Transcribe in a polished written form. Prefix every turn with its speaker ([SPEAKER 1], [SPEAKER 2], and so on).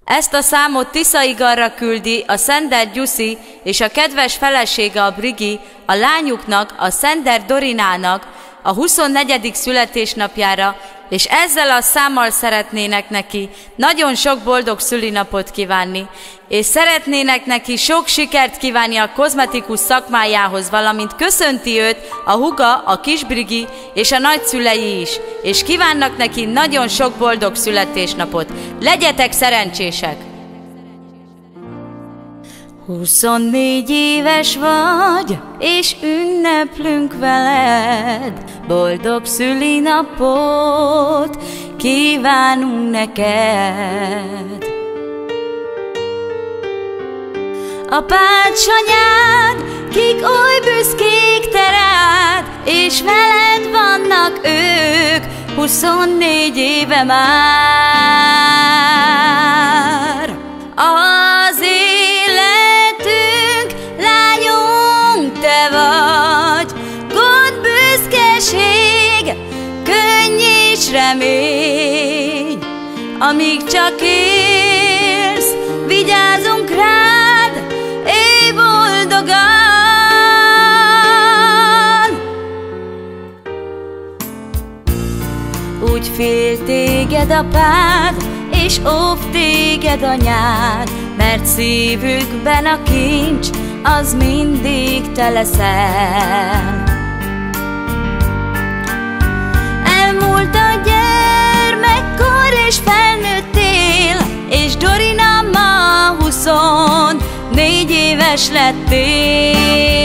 [SPEAKER 1] Ezt a számot Tiszaigarra küldi a Szender Gyuszi és a kedves felesége a Brigi a lányuknak, a Szender Dorinának a 24. születésnapjára, és ezzel a számmal szeretnének neki nagyon sok boldog szülinapot kívánni, és szeretnének neki sok sikert kívánni a kozmetikus szakmájához, valamint köszönti őt a húga, a kis Brigi és a nagyszülei is, és kívánnak neki nagyon sok boldog születésnapot. Legyetek szerencsések! 24 éves vagy, és ünneplünk veled, boldog szülinapot kívánunk neked. Apád, s anyád, kik oly büszkék te rád, és veled vannak ők 24 éve már. Az életünk, lányunk, te vagy, gond, büszkeség, könny és remény. Amíg csak élsz, vigyázunk rád, élj boldogan. Úgy fél téged apád, és óv téged anyád, mert szívükben a kincs, az mindig te leszel. Elmúlt a gyermekkor, és felnőttél, és Dorina ma 24 éves lettél.